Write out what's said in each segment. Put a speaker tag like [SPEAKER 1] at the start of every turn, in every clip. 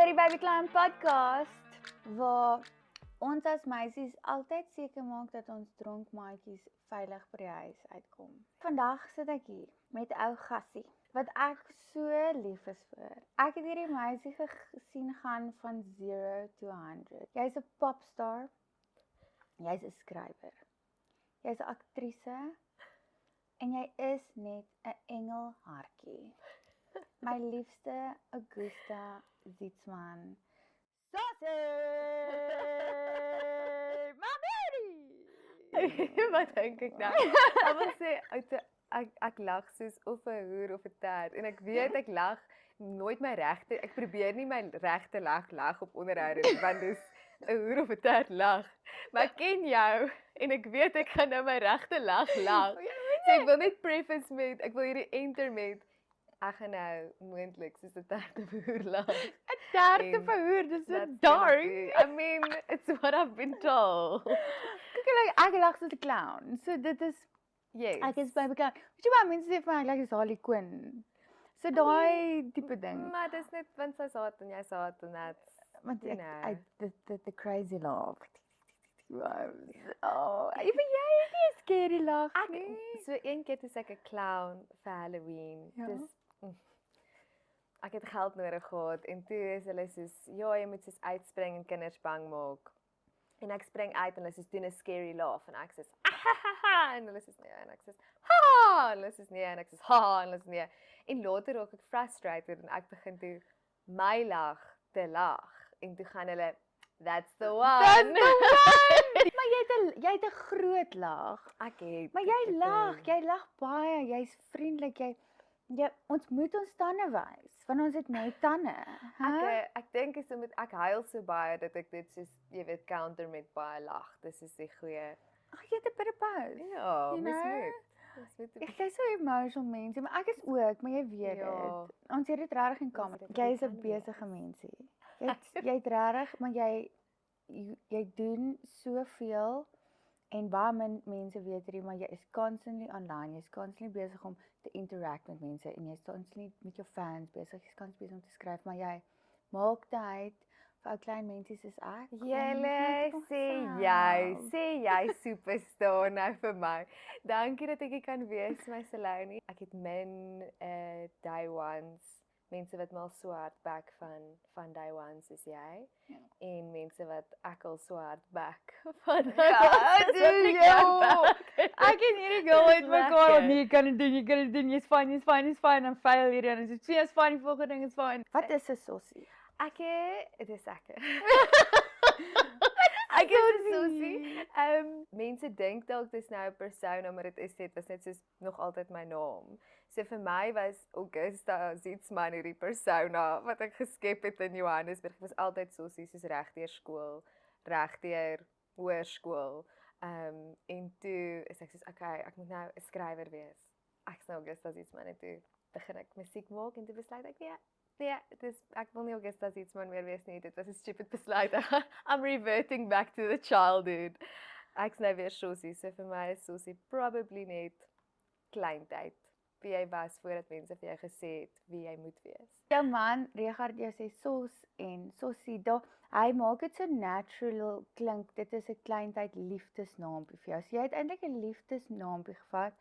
[SPEAKER 1] by die Baby Klein podcast, waar ons as meisies altyd seker maak dat ons dronk maatjies veilig by die huis uitkom. Vandag sit ek hier met ou gassie, wat ek so lief is vir. Ek het hierdie meisie gesien gaan van 0 to 100. Jy's 'n popstar, jy's 'n skrywer, jy's 'n aktrise, en jy is net 'n engelhartjie. My liefste Augusta Zietsman. Saucy! My baby!
[SPEAKER 2] Wat dink ek nou? Ek wil sê, ek lag soos of 'n hoer of 'n tert. En ek weet ek lag nooit my regte, ek probeer nie my regte lag op onderhoude nie, want dis 'n hoer of 'n tert lag. Maar ek ken jou en ek weet ek gaan nou my regte lag. So ek wil net preface met, ek wil hierdie enter met, ek gaan nou moontlik soos 'n tert of 'n hoer lag.
[SPEAKER 1] 'n tert of 'n hoer, dis so
[SPEAKER 2] That's
[SPEAKER 1] dark.
[SPEAKER 2] I mean, it's what I've been told.
[SPEAKER 1] Ek lag soos 'n clown. So dit is,
[SPEAKER 2] Yes.
[SPEAKER 1] ek is baie bekend. Weet jy wat mense sê van my, ek lag soos Harley Quinn. So daai tipe ding.
[SPEAKER 2] Maar dis net want sy's haat en jy's haat en that's,
[SPEAKER 1] Want
[SPEAKER 2] you
[SPEAKER 1] ek,
[SPEAKER 2] know.
[SPEAKER 1] the crazy laugh. Oh, even jy het nie 'n scary lag nie.
[SPEAKER 2] So een keer toe ek 'n clown vir Halloween.
[SPEAKER 1] Ja.
[SPEAKER 2] Dis ek het geld nodig gehad en toe is hulle soos, ja, jy moet soos uitspring en kinders bang maak. En ek spring uit en hulle soos doen 'n scary laugh en ek sê ha en hulle sê nee en ek sê ha en hulle sê nee en ek sê ha en hulle sê nee. En later raak ek frustrated en ek begin toe my lag te lag en toe gaan hulle that's the one.
[SPEAKER 1] That's the one. Maar jy het 'n groot lag.
[SPEAKER 2] Ek het.
[SPEAKER 1] Maar jy lag baie, jy's vriendelik, ons moet ons tande wys, want ons het net tande.
[SPEAKER 2] Ek dink is omdat ek huil so baie dat ek dit soos, jy weet, counter met baie lag. Dis is die goeie.
[SPEAKER 1] Ag, jy het 'n bit of both.
[SPEAKER 2] Ja,
[SPEAKER 1] You
[SPEAKER 2] mens
[SPEAKER 1] know?
[SPEAKER 2] moet.
[SPEAKER 1] Ek is so emotional mense, maar ek is ook, maar jy weet
[SPEAKER 2] Ja.
[SPEAKER 1] dit. Ons het dit regtig in kamer. Jy is 'n besige mensie. Jy het regtig, maar jy doen soveel en baie min mense weet dit, maar jy is constantly online. Jy's constantly besig om te interact met mense en jy's constantly met jou fans besig. Jy's constantly besig om te skryf, maar jy maak tyd vir ou klein mensies soos ek.
[SPEAKER 2] Julle sê jy superstar nou vir my. Dankie dat ek hier kan wees, my Saloni. Ek het min day ones, mense wat mal so hard back van day ones soos jy.
[SPEAKER 1] Ja.
[SPEAKER 2] En mense wat ek al so hard back van
[SPEAKER 1] Ek en hierdie girl het mekaar,
[SPEAKER 2] Lekker.
[SPEAKER 1] nee, jy kan dit doen, jy's fine, dan fail hierdie en dis is fine, die volgende ding is fine. Wat is 'n sossie?
[SPEAKER 2] Dit is lekker. Ek is 'n sossie. Mense dink dalk dis nou 'n persona, maar dit was net soos nog altyd my naam. So vir my was Augusta Zietsman hierdie persona wat ek geskep het in Johannesburg. Ek was altyd sossie soos regdeur skool, regdeur hoërskool. En toe is ek soos okay, ek moet nou 'n skrywer wees. Ek's nou Augusta Zietsman en toe begin ek musiek maak en toe besluit ek nee, ek wil nie Augusta Zietsman meer wees nie. Dit was 'n stupid besluit. I'm reverting back to the childhood. Ek's nou weer sossie. So vir my is sossie probably net kleintyd. Wie jy was voordat mense vir jou gesê het wie jy moet wees.
[SPEAKER 1] Jou man, Richard, jy sê sos en sossie, hy maak dit so natural klink. Dit is 'n kleintyd liefdesnaampie vir jou. So jy het eintlik 'n liefdesnaampie gevat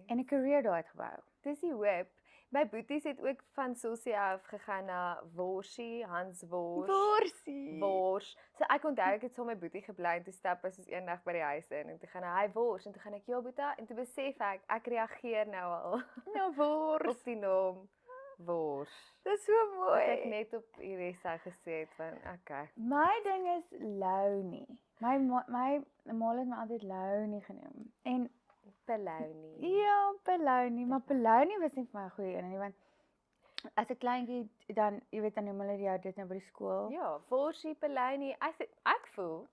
[SPEAKER 1] en 'n career daaruit gebou.
[SPEAKER 2] Dis die hoop. My boeties het ook van sossie af gegaan na Worsie, Hans
[SPEAKER 1] Worsie.
[SPEAKER 2] Wors. So ek onthou ek het saam met my boetie gebly en toe stap ons eendag by die huis in en toe gaan hy Wors en toe gaan ek ja boeta en toe besef ek reageer nou al
[SPEAKER 1] Nou Wors.
[SPEAKER 2] op die naam Wors.
[SPEAKER 1] Dis so mooi.
[SPEAKER 2] Ek net op Iresa gesê het van okay.
[SPEAKER 1] My ding is Lounie. My ma het my altyd Lounie genoem. En
[SPEAKER 2] Peloni.
[SPEAKER 1] ja, Peloni, maar Peloni was nie vir my 'n goeie een nie, want as 'n kleintjie dan, jy weet, dan noem hulle jou dit nou by die skool.
[SPEAKER 2] Ja, Worsie, Peloni. Ek voel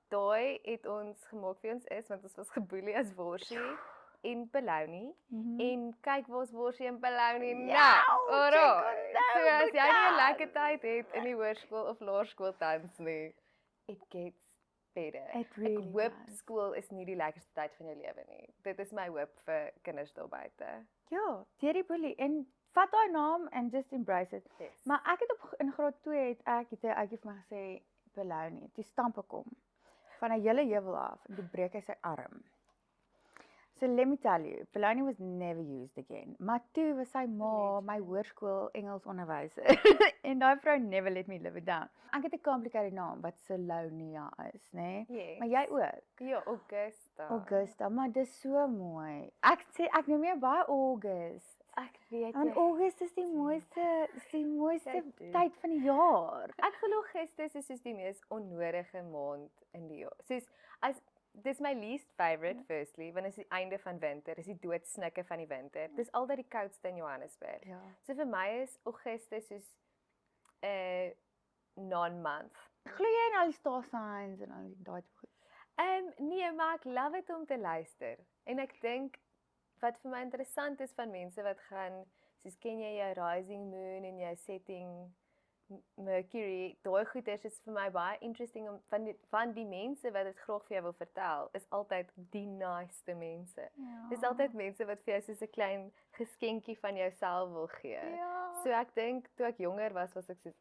[SPEAKER 2] daai het ons gemaak wie ons is want ons was geboelie as Worsie en Peloni. En kyk waar's Worsie en Peloni nou. Alraai. So as jy nie 'n lekker tyd het in die hoërskool of laerskool tans nie, it gets beter.
[SPEAKER 1] It really
[SPEAKER 2] Ek hoop
[SPEAKER 1] does.
[SPEAKER 2] skool is nie die lekkerste tyd van jou lewe nie. Dit is my hoop vir kinders daar buite.
[SPEAKER 1] Ja, deur die boelie en vat daai naam en just embrace it.
[SPEAKER 2] Yes.
[SPEAKER 1] Maar ek het in graad 2 het 'n ouetjie vir my gesê Belounie, toe stamp ek hom van 'n hele heuwel af en toe breek hy sy arm. So let me tell you, Belounie was never used again. Maar toe was sy ma my hoërskool Engels onderwyser en daai vrou never let me live it down. Ek het 'n complicated naam wat Salonia is, né?
[SPEAKER 2] Yes.
[SPEAKER 1] Maar jy ook.
[SPEAKER 2] Ja, Augusta.
[SPEAKER 1] Augusta, maar dis so mooi. Ek noem jou baie August.
[SPEAKER 2] Ek weet
[SPEAKER 1] Want August is die mooiste tyd van die jaar.
[SPEAKER 2] Ek glo Augustus is soos die mees onnodige maand in die jaar. Soos dis my least favorite firstly, want dit is die einde van winter, dis die doodsnikke van die winter. Dis altyd die koudste in Johannesburg.
[SPEAKER 1] Ja.
[SPEAKER 2] So vir my is Augustus soos 'n non-month.
[SPEAKER 1] Glo jy in al die star signs en al die daai tipe goed?
[SPEAKER 2] Nee, maar ek love dit om te luister. En ek dink wat vir my interessant is van mense wat gaan, soos ken jy jou rising moon en jou setting Mercury, daai goeters is vir my baie interesting om van die mense wat dit graag vir jou wil vertel, is altyd die niceste mense.
[SPEAKER 1] Ja.
[SPEAKER 2] Dis altyd mense wat vir jou soos 'n klein geskenkie van jouself wil gee.
[SPEAKER 1] Ja.
[SPEAKER 2] So ek dink toe ek jonger was ek soos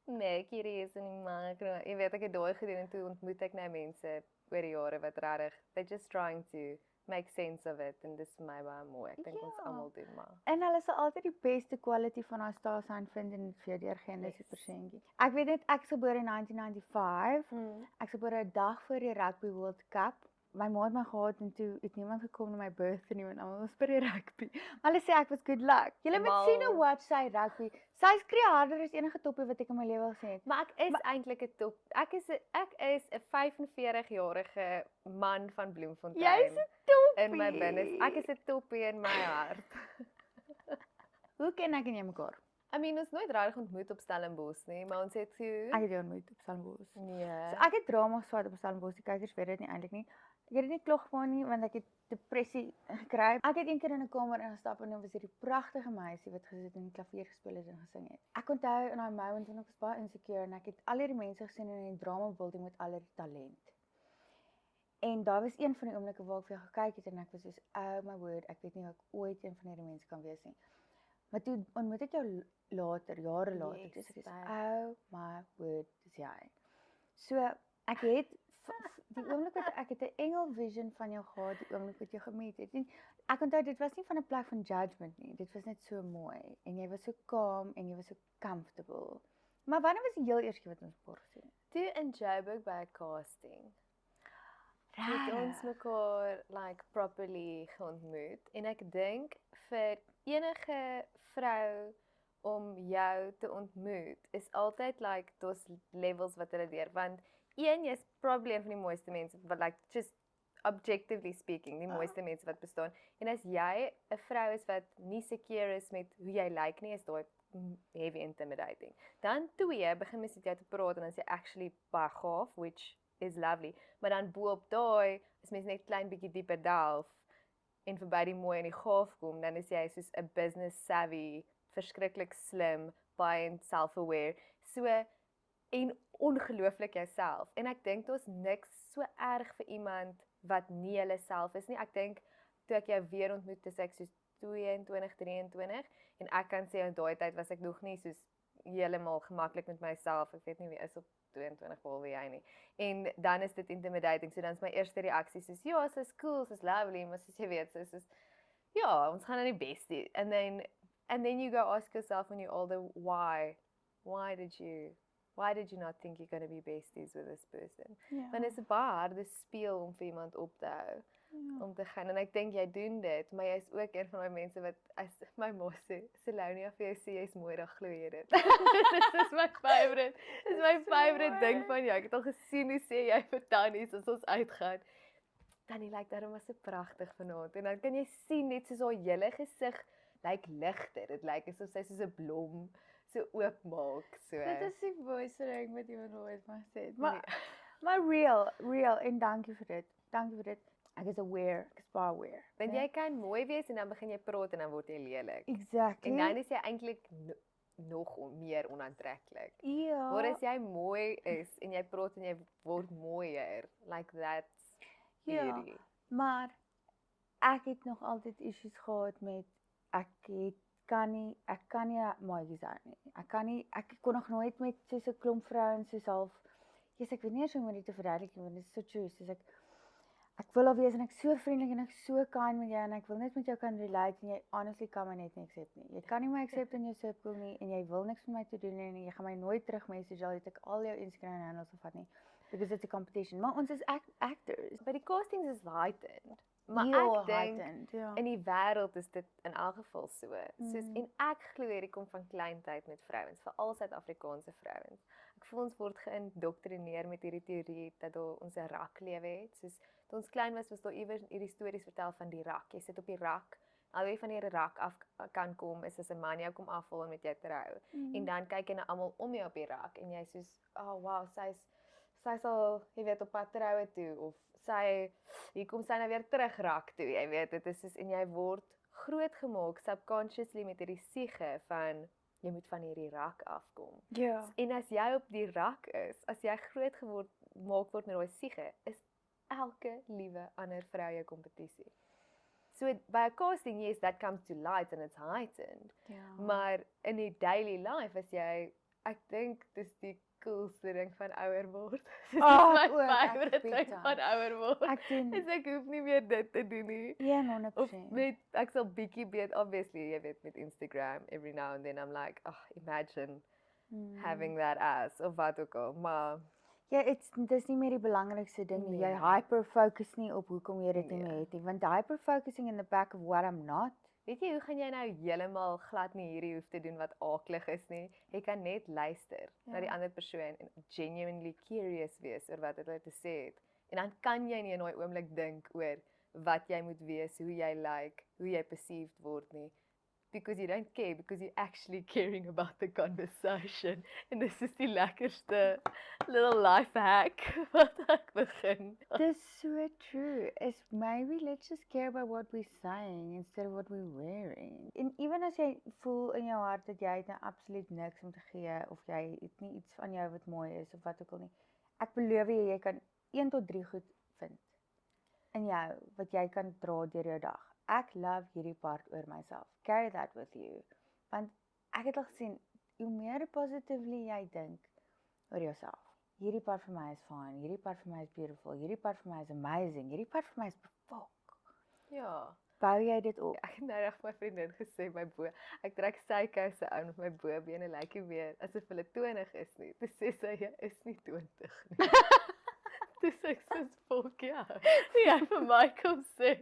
[SPEAKER 2] Mercury is in die makro. Jy weet ek het daai gedoen en toe ontmoet ek nou mense oor die jare wat regtig they're just trying to make sense of it en dis vir my baie mooi. Ek dink ons
[SPEAKER 1] Ja.
[SPEAKER 2] almal doen maar.
[SPEAKER 1] En hulle sal altyd die beste quality van haar star sign vind en dit vir jou deurgee en dis 'n
[SPEAKER 2] Yes.
[SPEAKER 1] persentjie. Ek weet net ek is gebore in 1995. Ek is gebore 'n dag voor die Rugby World Cup. My ma het my gehad en toe het niemand gekom na my birthday nie want almal was by die rugby. Maar hulle sê ek was good luck. Julle moet sien hoe watch sy rugby. Sy skree harder as enige toppie wat ek in my lewe gesien het.
[SPEAKER 2] Maar ek is eintlik 'n top. Ek is 'n 45-jarige man van Bloemfontein.
[SPEAKER 1] Jy's 'n toppie.
[SPEAKER 2] In my binne. Ek is 'n toppie in my hart.
[SPEAKER 1] Hoe ken ek en jy mekaar?
[SPEAKER 2] I mean, ons nooit regtig ontmoet op Stellenbosch nie, maar ons het so
[SPEAKER 1] Ek het jou ontmoet op Stellenbosch.
[SPEAKER 2] nee.
[SPEAKER 1] So ek het drama geswat op Stellenbosch. Die kykers weet dit nie eintlik nie. Ek het dit nie klog gevang nie want ek het depressie gekry. Ek het eendag in 'n kamer ingestap en dan was hierdie pragtige meisie wat gesit en die klavier gespeel het en gesing het. Ek onthou in daai moment toen ek was baie insecure en ek het al hierdie mense gesien in die drama building met al hierdie talent. En daar was een van die oomblikke waar ek vir jou gekyk het en ek was soos, oh my word, ek weet nie of ek ooit een van hierdie mense kan wees nie. Maar toe ontmoet ek jou later, jare later,
[SPEAKER 2] Yes,
[SPEAKER 1] dis soos,
[SPEAKER 2] baie.
[SPEAKER 1] oh my word, dis jy. So ek het die oomblik wat ek het 'n engel vision van jou gehad, die oomblik wat jy gemeet het. En ek onthou dit was nie van 'n plek van judgement nie. Dit was net so mooi en jy was so calm en jy was so comfortable. Maar wanneer was die heel eerste keer wat ons mekaar gesien het?
[SPEAKER 2] Toe in Joburg by 'n casting. Het ons mekaar like properly geontmoet en ek dink vir enige vrou om jou te ontmoet is altyd like those levels wat hulle deur want jy's probably een van die mooiste mense wat like just objectively speaking die mooiste mense wat bestaan en as jy 'n vrou is wat nie secure is met hoe jy lyk nie is daai heavy intimidating. Dan twee begin mens met jou te praat en dan sê actually baie gaaf which is lovely, maar dan bo op daai is mens net klein bietjie dieper delf en verby die mooi en die gaaf kom, dan is jy soos 'n business savvy, verskriklik slim, baie self-aware. So en ongelooflik jouself. En ek dink daar's niks so erg vir iemand wat nie hulle self is nie. Ek dink toe ek jou weer ontmoet het ek soos 22, 23 en ek kan sê in daai tyd was ek nog nie soos heeltemal gemaklik met myself. Ek weet nie wie is op 22 behalwe jy nie. En dan is dit intimidating. So dan is my eerste reaksie soos ja, sy's cool, sy's lovely, maar soos jy weet, soos ja, ons gaan nou die beste. And then you go ask yourself when you're older why did you not think you're going to be besties with this person?
[SPEAKER 1] Ja.
[SPEAKER 2] Want dit is 'n baie harde speel om vir iemand op te hou, om te gaan. En ek dink jy doen dit, maar jy's ook een van daai mense wat as my ma sê, Salonia vir jou sê jy's mooi, dan glo jy dit. Dis my favorite. Dis my favorite ding van jou. Ek het al gesien hoe sê jy vir Tannie as ons uitgaan. Tannie lyk daarom was so pragtig vanaand. En dan kan jy sien net soos haar hele gesig lyk ligter. Dit lyk asof sy soos 'n blom so oopmaak. So.
[SPEAKER 1] Dit is die mooiste ding wat iemand ooit maar sê.
[SPEAKER 2] Nee.
[SPEAKER 1] Maar real en dankie vir dit. Dankie vir dit. Ek is aware, ek is baie aware.
[SPEAKER 2] Want
[SPEAKER 1] né?
[SPEAKER 2] jy kan mooi wees en dan begin jy praat en dan word jy lelik.
[SPEAKER 1] Exactly.
[SPEAKER 2] En dan is jy eintlik nog meer onaantreklik.
[SPEAKER 1] ja.
[SPEAKER 2] Waar as jy mooi is en jy praat en jy word mooier, like that's
[SPEAKER 1] Ja.
[SPEAKER 2] beauty.
[SPEAKER 1] Maar ek het nog altyd issues gehad met ek het kan nie maatjies hou nie. Ek kon nog nooit met soos 'n klomp vrouens soos half ek weet nie eens hoe om dit te verduidelik nie, want dit is so true. Soos ek wil al wees en ek so vriendelik en ek so kind met jou en ek wil net met jou kan relate en jy honestly kan my net nie accept nie. Jy kan nie my accept in jou circle nie en jy wil niks met my te doen nie en jy gaan my nooit terug message al het ek al jou Instagram handles gevat nie. Because it's a competition. Maar ons is actors.
[SPEAKER 2] By die castings is heightened. Maar
[SPEAKER 1] Heel
[SPEAKER 2] ek dink
[SPEAKER 1] heightened, ja.
[SPEAKER 2] in die wêreld is dit in elk geval so. Soos en ek glo hierdie kom van kleintyd met vrouens, veral Suid-Afrikaanse vrouens. Ek voel ons word geïndoktrineer met hierdie teorie dat ons 'n rak lewe het. Soos toe ons klein was daar iewers hierdie stories vertel van die rak. Jy sit op die rak. Al wie van hierdie rak af kan kom is as 'n man jou kom afval en met jou trou. En dan kyk jy na almal om jou op die rak en jy soos, "Oh wow, sy sal, jy weet, op pad troue toe of hier kom sy nou weer terug rak toe." Jy weet, dit is soos en jy word grootgemaak subconsciously met hierdie siege van jy moet van hierdie rak afkom.
[SPEAKER 1] Ja.
[SPEAKER 2] En as jy op die rak is, as jy groot maak word met daai siege, is elke liewe ander vrou jou kompetisie. So by a casting, yes, that comes to light and it's heightened.
[SPEAKER 1] Ja.
[SPEAKER 2] Maar in die daily life as jy, ek dink dis die coolste ding van ouer word. Dis my favorite ding van ouer word.
[SPEAKER 1] Ek doen
[SPEAKER 2] Ek hoef nie meer dit te doen nie.
[SPEAKER 1] 100%.
[SPEAKER 2] Of ek sal bietjie obviously, jy weet, met Instagram, every now and then I'm like, imagine having that ass, of wat ook al, maar
[SPEAKER 1] ja, dis nie meer die belangrikste ding nie. Jy
[SPEAKER 2] Nee.
[SPEAKER 1] hyper-focus nie op hoekom jy dit nie
[SPEAKER 2] Nee.
[SPEAKER 1] meer het nie, want hyper-focusing in the back of what I'm not.
[SPEAKER 2] weet jy, hoe gaan jy nou heeltemal glad nie hierdie hoef te doen wat aaklig is nie? Jy kan net luister na die ander persoon en genuinely curious wees oor wat hulle te sê het. En dan kan jy nie in daai oomblik dink oor wat jy moet wees, hoe jy lyk, hoe jy perceived word nie. Because you don't care, because you're actually caring about the conversation. En dis is die lekkerste little life hack wat ek begin.
[SPEAKER 1] Dis so true. Is maybe let's just care about what we're saying instead of what we're wearing. En even as jy voel in jou hart dat jy het nou absoluut niks om te gee of jy het nie iets van jou wat mooi is of wat ook al nie. Ek beloof jy kan 1 tot 3 goed vind in jou wat jy kan dra deur jou dag. Ek love hierdie part oor myself. Carry that with you. Want ek het al gesien, hoe meer positively jy dink oor jouself. Hierdie part vir my is fine, hierdie part vir my is beautiful, hierdie part vir my is amazing, hierdie part vir my is perfect.
[SPEAKER 2] Ja.
[SPEAKER 1] Bou jy dit op?
[SPEAKER 2] Ek het nou reg vir my vriendin gesê ek trek sy kouse aan met my bobene lyk nie meer asof hulle 20 is nie. Toe sê sy jy is nie 20 nie. Dis ek soos volk ja. Ja, vir my kom sê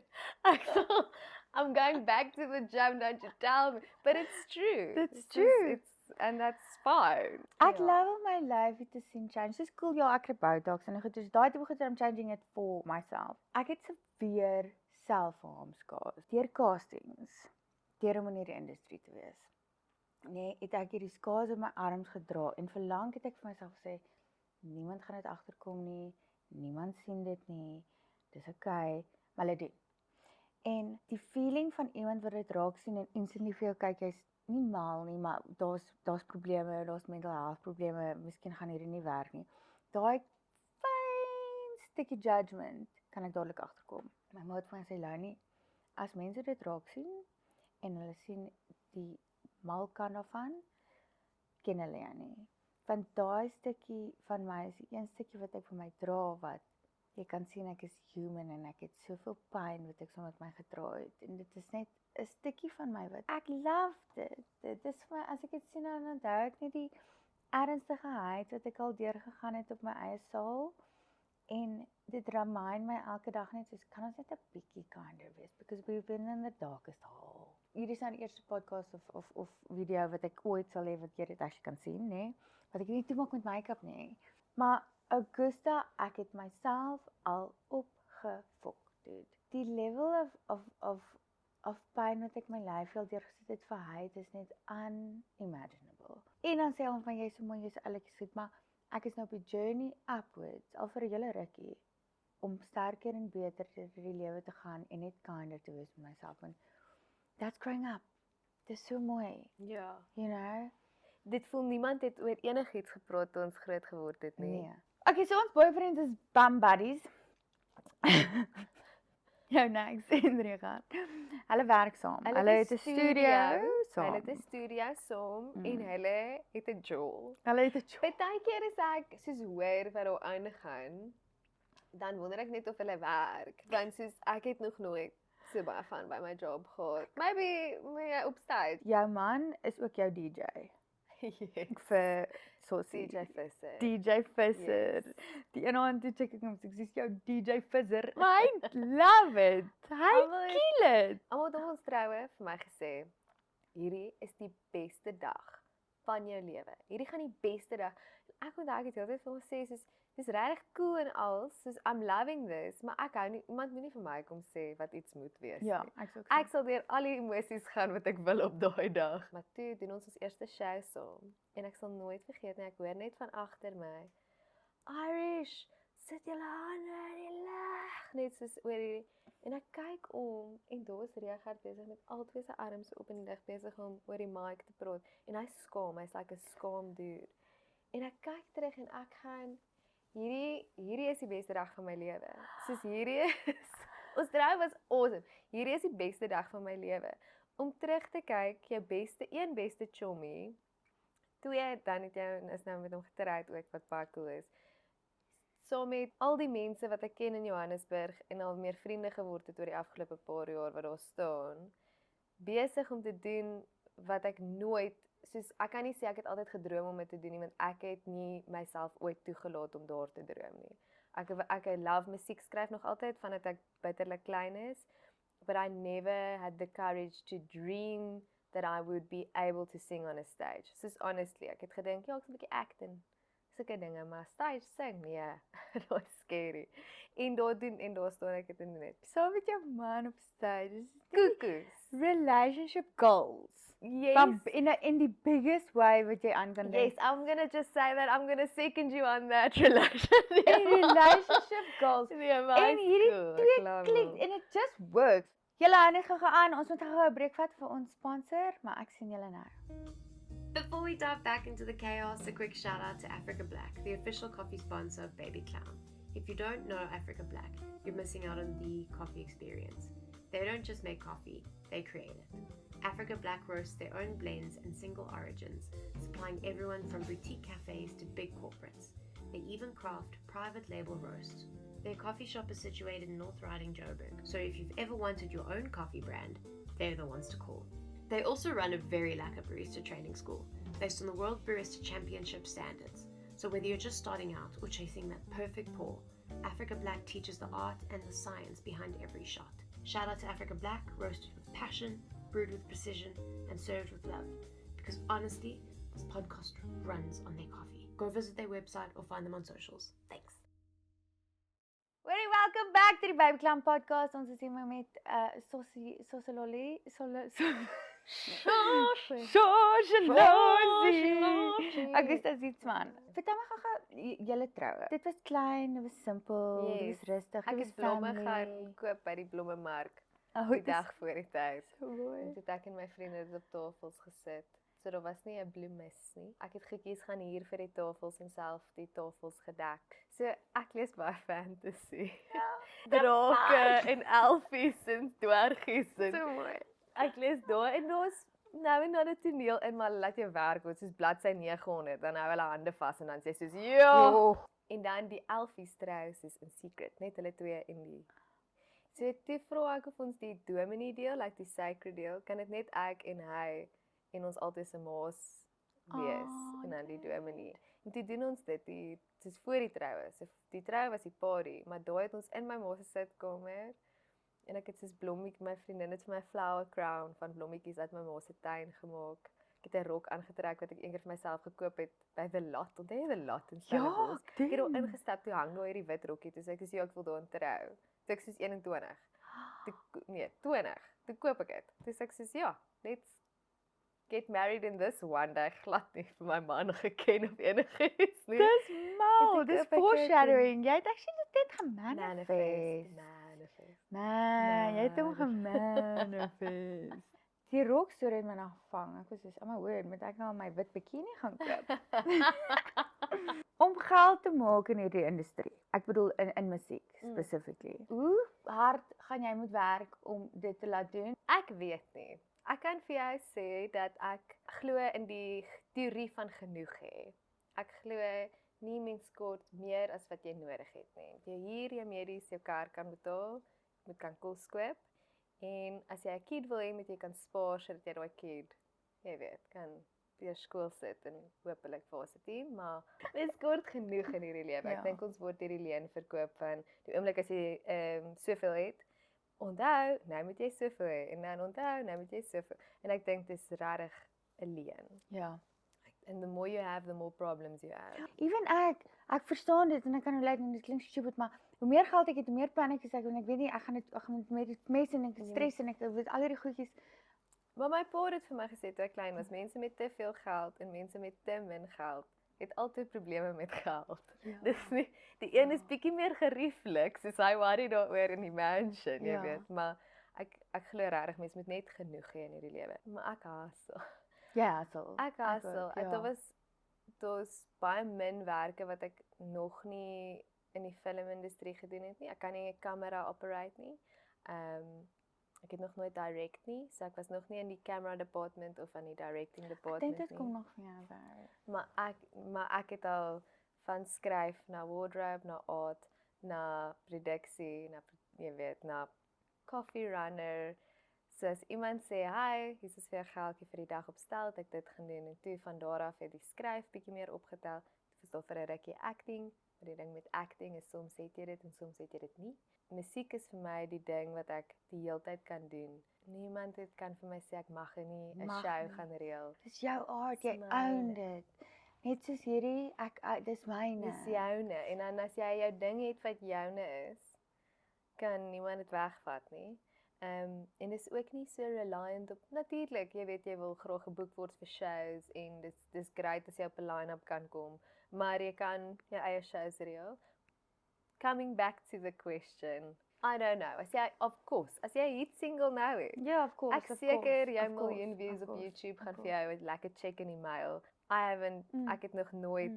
[SPEAKER 2] I'm going back to the gym, don't you tell me. But it's true.
[SPEAKER 1] It's true.
[SPEAKER 2] And that's fine.
[SPEAKER 1] Ek love om my lyfie te sien change. Dis cool, ja, ek het Botox en goed. Dus daai tipe goed I'm changing it for myself. Ek het severe self-harm scars deur castings, deur om in hierdie industrie te wees. Nee, het ek hierdie scars op my arms gedra en vir lank het ek vir myself gesê, niemand gaan dit agterkom nie, niemand sien dit nie, dis okay, maar hulle doen. En die feeling van iemand wat dit raak sien en instantly vir jou kyk, jy's nie mal nie, maar daar's probleme, daar's mental health probleme, miskien gaan hierdie nie werk nie. Daai fyn stukkie judgment kan ek dadelik agterkom. My ma het vir my gesê, Lani, as mense dit raak sien en hulle sien die mal kant daarvan, ken hulle jou nie. Want daai stukkie van my is die een stukkie wat ek vir my dra wat jy kan sien ek is human en ek het soveel pyn wat ek saam met my gedra het. En dit is net 'n stukkie van my wat ek love dit. Dit is vir my, as ek dit sien dan onthou ek net die ernstige hate wat ek al deurgegaan het op my eie saal. En dit remind my elke dag net soos kan ons net 'n bietjie kinder wees because we've been in the darkest hole. Hierdie is nou die eerste podcast of video wat ek ooit sal hê wat jy dit as jy kan sien, nê? Wat ek nie toe maak met make-up nie. Maar Augusta, ek het myself al opgefok, dude. Die level of pyn wat ek my lyf al deurgesit het vir hate is net unimaginable. En dan sê hulle van jy is so mooi, jy is oulikies goed, maar ek is nou op die journey upwards, al vir 'n hele rukkie, om sterker en beter deur die lewe te gaan en net kinder te wees met myself. Want that's growing up. Dit is so mooi,
[SPEAKER 2] Ja.
[SPEAKER 1] you know?
[SPEAKER 2] Dit voel niemand het oor enigiets gepraat toe ons groot geword het nie.
[SPEAKER 1] Nee. Okay, so ons boyfriends is bum buddies. jou Nex en Richard. Hulle werk saam. Hulle het 'n studio
[SPEAKER 2] Hulle
[SPEAKER 1] saam.
[SPEAKER 2] het 'n studio saam en
[SPEAKER 1] Mm.
[SPEAKER 2] hulle het 'n jol.
[SPEAKER 1] Hulle het 'n
[SPEAKER 2] Partykeer is ek soos hoor wat daar aangaan, dan wonder ek net of hulle werk, want soos ek het nog nooit so baie van by my job gehad. Maybe op stage.
[SPEAKER 1] Jou man is ook jou DJ
[SPEAKER 2] Yes.
[SPEAKER 1] vir Sosie.
[SPEAKER 2] DJ Visser.
[SPEAKER 1] DJ Visser.
[SPEAKER 2] Yes.
[SPEAKER 1] Die een aand toe check ek hom, ek sê jou DJ Visser. I love it. Hy
[SPEAKER 2] Almal het-
[SPEAKER 1] kill it.
[SPEAKER 2] Almal het op ons troue vir my gesê, hierdie is die beste dag van jou lewe. Hierdie gaan die beste dag. En ek onthou ek het heeltyd vir hom gesê soos dis regtig cool en al, soos I'm loving this, maar ek hou nie iemand moenie vir my kom sê wat iets moet wees
[SPEAKER 1] Ja,
[SPEAKER 2] nie.
[SPEAKER 1] ek sou ook
[SPEAKER 2] Ek sal deur al die emosies gaan wat ek wil op daai dag. Maar toe doen ons eerste show saam en ek sal nooit vergeet nie, ek hoor net van agter my, Irish, sit julle hande in die lug, net soos oor die en ek kyk om en daar is Richard besig met al twee sy arms op in die lug besig om oor die mic te praat en hy skaam, hy's like 'n skaam dude. En ek kyk terug en ek gaan hierdie is die beste dag van my lewe. Soos hierdie is ons trou was awesome. Hierdie is die beste dag van my lewe. Om terug te kyk, jou beste chommy. 2 dan het jy is nou met hom getroud ook wat baie cool is. Saam met al die mense wat ek ken in Johannesburg en al meer vriende geword het oor die afgelope paar jaar wat daar staan, besig om te doen wat ek nooit soos ek kan nie sê ek het altyd gedroom om dit te doen nie, want ek het nie myself ooit toegelaat om daar te droom nie. Ek love musiek skryf nog altyd vandat ek bitterlik klein is, but I never had the courage to dream that I would be able to sing on a stage. Soos honestly, ek het gedink, ja, ek sal 'n bietjie acting, sulke dinge, maar stage sing, nee, dat is scary. En daar staan ek dit in net.
[SPEAKER 1] Saam met jou man op stage.
[SPEAKER 2] Koekoes.
[SPEAKER 1] Relationship goals.
[SPEAKER 2] Yes.
[SPEAKER 1] But in the biggest way wat jy aan kan
[SPEAKER 2] Yes,
[SPEAKER 1] dink.
[SPEAKER 2] I'm gonna just say that I'm gonna second you on that relationship.
[SPEAKER 1] In relationship goals.
[SPEAKER 2] Nee, maar
[SPEAKER 1] En hierdie
[SPEAKER 2] cool,
[SPEAKER 1] twee
[SPEAKER 2] klaar,
[SPEAKER 1] klink
[SPEAKER 2] man.
[SPEAKER 1] en it just works. Julle hou net gou aan. Ons moet gou 'n breek vat vir ons sponsor, maar ek sien julle nou.
[SPEAKER 3] Before we dive back into the chaos, a quick shout out to Africa Black, the official coffee sponsor of Baby Clown. If you don't know Africa Black, you're missing out on the coffee experience. They don't just make coffee, they create it. Africa Black roasts their own blends and single origins, supplying everyone from boutique cafes to big corporates. They even craft private label roasts. Their coffee shop is situated in North Riding, Joburg, so if you've ever wanted your own coffee brand, they're the ones to call. They also run a very lekker barista training school, based on the World Barista Championship standards. So whether you're just starting out or chasing that perfect pour, Africa Black teaches the art and the science behind every shot. Shout out to Africa Black, roasted with passion, brewed with precision, and served with love. Because honestly, this podcast runs on their coffee. Go visit their website or find them on socials. Thanks.
[SPEAKER 1] Very welcome back to die Baby Clown podcast. Ons is hier met Sosololi, Augusta Zietsman. Vertel my gou julle troue. Dit was klein, dit was simpel, dit
[SPEAKER 2] Yes.
[SPEAKER 1] was rustig.
[SPEAKER 2] Ek
[SPEAKER 1] dit
[SPEAKER 2] het
[SPEAKER 1] was
[SPEAKER 2] blomme
[SPEAKER 1] family.
[SPEAKER 2] gaan koop by die blommemark
[SPEAKER 1] Oh,
[SPEAKER 2] die
[SPEAKER 1] dit is
[SPEAKER 2] dag voor die tyd.
[SPEAKER 1] so mooi.
[SPEAKER 2] En toe het ek en my vriende dit op tafels gesit. So daar was nie 'n bloemis nie. Ek het gekies gaan hier vir die tafels en self die tafels gedek. So ek lees baie fantasy.
[SPEAKER 1] Ja.
[SPEAKER 2] Drake en elfies en dwergies en
[SPEAKER 1] So mooi.
[SPEAKER 2] ek lees daar en daar's nou en dan 'n toneel in maar laat jou werk word soos bladsy 900 dan hou hulle hande vas en dan sê soos ja.
[SPEAKER 1] Jo.
[SPEAKER 2] En dan die elfies trou soos in secret, net hulle twee en die. So toe vra ek of ons die dominee deel, like die sacred deel, kan dit net ek en hy en ons altyd se maas wees
[SPEAKER 1] Oh,
[SPEAKER 2] en dan die dominee. En toe doen ons dit, soos voor die troue. So die troue was die party, maar daai het ons in my ma se sitkamer en ek het soos blommetjie, my vriendin het vir my flower crown van blommetjies uit my ma se tuin gemaak. Ek het 'n rok aangetrek wat ek eendag vir myself gekoop het by The Lot. Onthou jy The Lot in Stellenbosch?
[SPEAKER 1] Ja,
[SPEAKER 2] Ek het daar
[SPEAKER 1] doen.
[SPEAKER 2] ingestap, toe hang daar hierdie wit rokkie, toe sê ek ja, ek wil daarin trou. Toe ek soos 21. Nee, 20. Toe koop ek dit. Toe sê ek soos ja, let's get married in this one day. Glad nie vir my man geken of enigiets nie.
[SPEAKER 1] Dis mal,
[SPEAKER 2] Het ek
[SPEAKER 1] dis
[SPEAKER 2] op 'n
[SPEAKER 1] foreshadowing. Jy het actually dit gemanifest.
[SPEAKER 2] Manifest.
[SPEAKER 1] Man, jy het hom gemanifest. Die rok storie het my nog vang. Ek was soos, "Oh my word, moet ek nou my wit bikini gaan koop?" om geld te maak in hierdie industrie. Ek bedoel in musiek specifically. Hoe hard gaan jy moet werk om dit te laat doen?
[SPEAKER 2] Ek weet nie. Ek kan vir jou sê dat ek glo in die teorie van genoeg hê. Ek glo nie mens kort meer as wat jy nodig het nie. Jy hier jou medies, jou kar kan betaal, moet kan kos koop en as jy 'n kind wil hê, moet jy kan spaar sodat jy daai kind, jy weet, kan deur skool sit en hopelik varsity, maar mens kort genoeg in hierdie lewe.
[SPEAKER 1] Ja.
[SPEAKER 2] Ek dink ons word hierdie leen verkoop van die oomblik as jy soveel het. Onthou, nou moet jy soveel hê en dan onthou, nou moet jy soveel. En ek dink dis regtig 'n leen.
[SPEAKER 1] Ja.
[SPEAKER 2] And the more you have, the more problems you have.
[SPEAKER 1] Even ek verstaan dit en ek kan relate en dit klink stupid, maar hoe meer geld ek het, hoe meer paniek is ek en ek weet nie ek gaan met die mes en ek het stres en ek weet al hierdie goedjies.
[SPEAKER 2] Maar my pa het vir my gesê toe ek klein was, mense met te veel geld en mense met te min geld het altyd probleme met geld.
[SPEAKER 1] Ja.
[SPEAKER 2] Dis nie die een is bietjie meer gerieflik, soos hy worry daaroor in die mansion, jy
[SPEAKER 1] Ja.
[SPEAKER 2] weet, maar ek glo regtig mense moet net genoeg hê in hierdie lewe. Maar ek hustle.
[SPEAKER 1] Ja, so.
[SPEAKER 2] Ek hustle.
[SPEAKER 1] ook, ja.
[SPEAKER 2] Daar's baie min werke wat ek nog nie in die filmindustrie gedoen het nie. Ek kan nie 'n kamera operate nie. Ek het nog nooit direct nie, so ek was nog nie in die camera department of in die directing
[SPEAKER 1] Ek
[SPEAKER 2] department
[SPEAKER 1] dink dit
[SPEAKER 2] nie.
[SPEAKER 1] kom nog van jou werk.
[SPEAKER 2] Maar ek het al van skryf na wardrobe, na art, na produksie, jy weet, na coffee runner. So as iemand sê, "Hi, hier is vir jou geldjie vir die dag op stel," het ek dit gedoen en toe van daar af het die skryf bietjie meer opgetel. Toe was daar vir 'n rukkie acting. Maar die ding met acting is soms het jy dit en soms het jy dit nie. Musiek is vir my die ding wat ek die heeltyd kan doen. Niemand kan vir my sê ek mag nie 'n
[SPEAKER 1] Mag
[SPEAKER 2] show
[SPEAKER 1] nie.
[SPEAKER 2] gaan reël.
[SPEAKER 1] Dis jou art, jy
[SPEAKER 2] Dis
[SPEAKER 1] own
[SPEAKER 2] myne.
[SPEAKER 1] dit. Net soos hierdie, dis myne.
[SPEAKER 2] Dis joune en dan as jy jou ding het wat joune is, kan niemand dit wegvat nie. En dis ook nie so reliant op natuurlik, jy weet jy wil graag geboek word vir shows en dis great as jy op 'n line-up kan kom, maar jy kan jou eie shows reël. Coming back to the question, I don't know. As jy 'n hit single nou het,
[SPEAKER 1] Ja, of course.
[SPEAKER 2] ek
[SPEAKER 1] of
[SPEAKER 2] seker
[SPEAKER 1] course,
[SPEAKER 2] jou
[SPEAKER 1] of course,
[SPEAKER 2] miljoen views
[SPEAKER 1] of
[SPEAKER 2] op
[SPEAKER 1] course,
[SPEAKER 2] YouTube
[SPEAKER 1] of
[SPEAKER 2] gaan vir
[SPEAKER 1] course.
[SPEAKER 2] jou 'n lekker check in die mail. Ek het nog nooit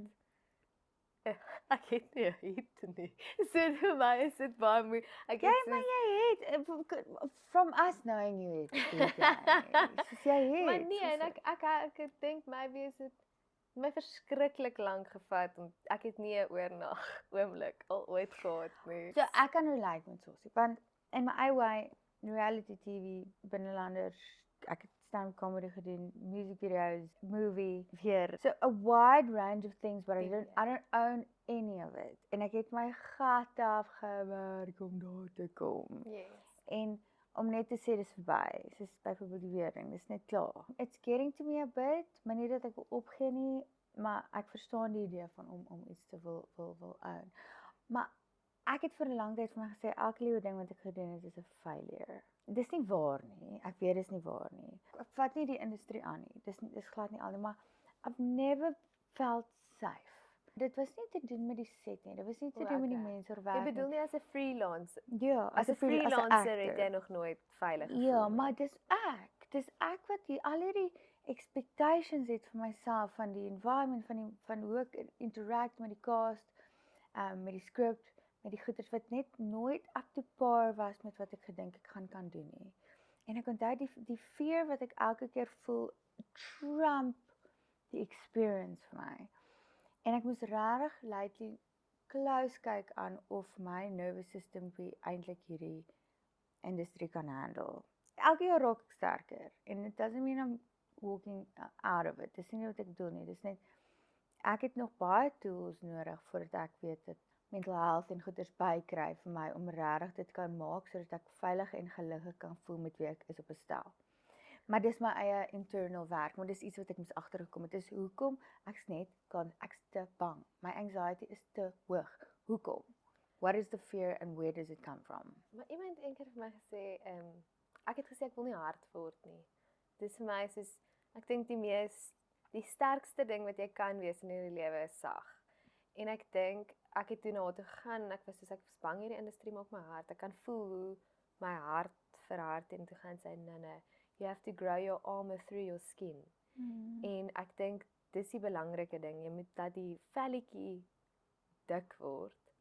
[SPEAKER 2] ek het nie 'n hit nie. So vir my is dit baie moeilik.
[SPEAKER 1] Ja, maar jy het from us knowing you het. Soos jy het.
[SPEAKER 2] Maar nee, en
[SPEAKER 1] soos-
[SPEAKER 2] ek dink maybe is dit my verskriklik lank gevat om ek het nie 'n oornag oomblik al ooit gehad nie.
[SPEAKER 1] So ek kan relate met Sosie, want in my eie way, reality TV, binnelanders, ek het stand comedy gedoen, music videos, movie, weer. So a wide range of things, but I don't own any of it. En ek het my gat afgewerk om daar te kom.
[SPEAKER 2] Yes.
[SPEAKER 1] En om net te sê dis verby, soos byvoorbeeld die weerding, dis net klaar. It's getting to me a bit, maar nie dat ek wil opgee nie, maar ek verstaan die idee van om iets te wil own. Maar ek het vir 'n lang tyd vir my gesê elke liewe ding wat ek gedoen het is 'n failure. Dis nie waar nie. Ek weet dis nie waar nie. Ek vat nie die industrie aan nie. Dis glad nie altyd, maar I've never felt safe. Dit was nie te doen met die set nie. Dit was nie te doen met die mense oor
[SPEAKER 2] Jy
[SPEAKER 1] werk nie.
[SPEAKER 2] bedoel nie as 'n freelancer.
[SPEAKER 1] Ja,
[SPEAKER 2] As 'n freelancer het jy nog nooit veilig gevoel.
[SPEAKER 1] Ja,
[SPEAKER 2] nie.
[SPEAKER 1] maar dis ek wat al hierdie expectations het vir myself van die environment van hoe ek interact met die cast, met die script, met die goeders wat net nooit up to par was met wat ek gedink ek kan doen nie. En ek onthou die fear wat ek elke keer voel trump die experience vir my. En ek moes regtig lately close kyk aan of my nervous system eintlik hierdie industrie kan handle. Elke jaar raak ek sterker en it doesn't mean I'm walking out of it. Dis nie wat ek bedoel nie. Dis net ek het nog baie tools nodig voordat ek weet dat mental health en goeders bykry vir my om regtig dit kan maak sodat ek veilig en gelukkig kan voel met wie ek is op 'n stel. Maar dis my eie internal werk, maar dis iets wat ek moes agtergekom het. Dis hoekom ek's te bang. My anxiety is te hoog. Hoekom? What is the fear and where does it come from?
[SPEAKER 2] Maar iemand eendag vir my gesê, ek het gesê ek wil nie hard word nie. Dis vir my soos ek dink die sterkste ding wat jy kan wees in hierdie lewe is sag. En ek dink ek het toe na haar toe gegaan, ek was soos ek was bang hierdie industrie maak my hart. Ek kan voel hoe my hart verhard en toe gaan sy nee, you have to grow your armor through your skin. En ek dink dis die belangrike ding. Jy moet dat die velletjie dik word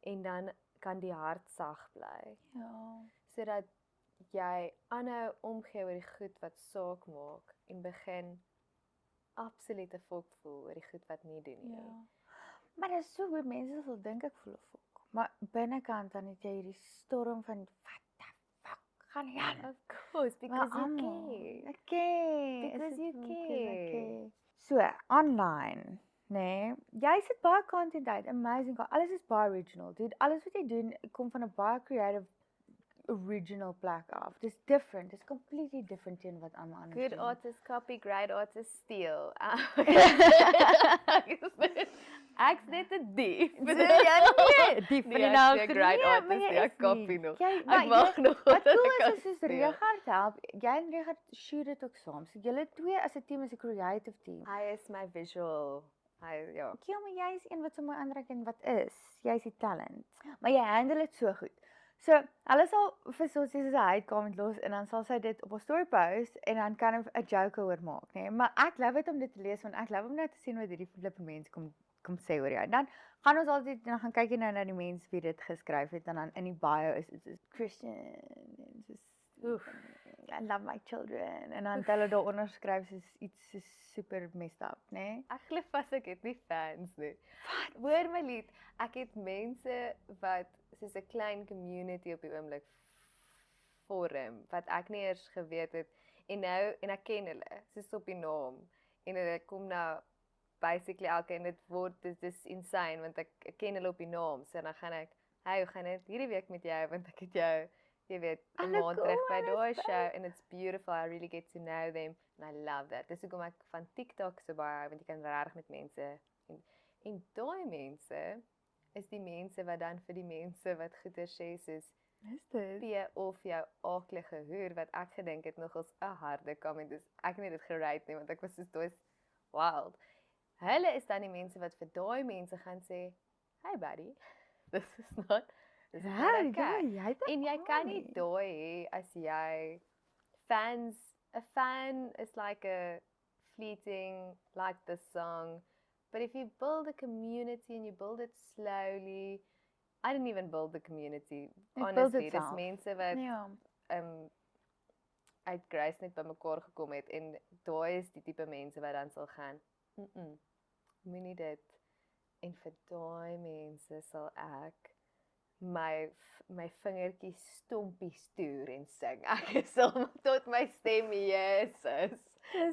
[SPEAKER 2] en dan kan die hart sag bly.
[SPEAKER 1] Ja.
[SPEAKER 2] Sodat jy aanhou omgee oor die goed wat saak maak en begin absolute fok voel oor die goed wat nie doen nie.
[SPEAKER 1] Ja. Maar dit is so hoe mense sal dink ek voel 'n fok. Maar binnekant dan het jy hierdie storm van what the fuck gaan nie aan.
[SPEAKER 2] Of course, because you care.
[SPEAKER 1] Okay.
[SPEAKER 2] Because you care.
[SPEAKER 1] So, online, nee, jy sit baie content uit, amazing. Alles is baie original. Dude, alles wat jy doen kom van 'n baie creative original plek af. Dis different. Dis completely different teen wat almal anders
[SPEAKER 2] Good
[SPEAKER 1] doen.
[SPEAKER 2] artists copy, great artists steal. Ek's net 'n dief.
[SPEAKER 1] Ja, nee, die
[SPEAKER 2] Nee, ek's nie 'n great artist nie, ek copy nog. Ek wag nog
[SPEAKER 1] Wat
[SPEAKER 2] tot
[SPEAKER 1] cool
[SPEAKER 2] ek
[SPEAKER 1] is
[SPEAKER 2] kan
[SPEAKER 1] soos
[SPEAKER 2] speel.
[SPEAKER 1] Richard help. Jy en Richard shoot dit ook saam. So julle twee as 'n team is 'n creative team.
[SPEAKER 2] Hy is my visual. Ja.
[SPEAKER 1] Ja, maar jy is een wat so mooi aanraak en wat is. Jy is die talent. Maar jy handle dit so goed. So, hulle sal vir soos sy 'n hate comment los en dan sal sy dit op haar story post en dan kan hy 'n joke oor maak, nê. Maar ek love dit om dit te lees want ek love om net te sien wat hierdie flippe mense kom sê oor jou. En dan gaan ons altyd dan gaan kyk jy nou na die mense wie dit geskryf het en dan in die bio is dit soos Christian en soos
[SPEAKER 2] Oef.
[SPEAKER 1] I love my children en dan het hulle daaronder skryf soos iets so super messed up, nê.
[SPEAKER 2] Ek glo vas ek het nie fans nie. Hoor my lied, ek het mense wat soos 'n klein community op die oomblik vorm wat ek nie eers geweet het en nou en ek ken hulle soos op die naam en hulle kom nou basically elke en dit word dis insane want ek ken hulle op die naam so dan gaan ek hey, hoe gaan dit hierdie week met jou want ek het jou jy weet 'n
[SPEAKER 1] Hulle
[SPEAKER 2] maand
[SPEAKER 1] kom,
[SPEAKER 2] terug by
[SPEAKER 1] hulle
[SPEAKER 2] daai
[SPEAKER 1] is
[SPEAKER 2] show and it's beautiful. I really get to know them and I love that. Dis hoekom ek van TikTok so baie hou want jy kan regtig met mense en daai mense is die mense wat dan vir die mense wat goeie sê soos
[SPEAKER 1] Is dit?
[SPEAKER 2] P of jou aaklige hoer wat ek gedink het nogals 'n harde comment is. Ek het nie dit gerate nie want ek was soos dis wild. Hulle is dan die mense wat vir daai mense gaan sê, "Hey buddy, this is not
[SPEAKER 1] Ja,
[SPEAKER 2] okay."
[SPEAKER 1] jy het
[SPEAKER 2] En jy kan nie daai hê as jy fans, a fan is like a fleeting, like the song. But if you build a community and you build it slowly, I didn't even build the community.
[SPEAKER 1] built
[SPEAKER 2] Honestly, dis
[SPEAKER 1] itself.
[SPEAKER 2] mense wat
[SPEAKER 1] Ja.
[SPEAKER 2] uit Grace net bymekaar gekom het en daai is die tipe mense wat dan sal gaan. Moenie dit. En vir daai mense sal ek my vingertjies stompie stoer en sing. Ek sal tot my stem Jesus.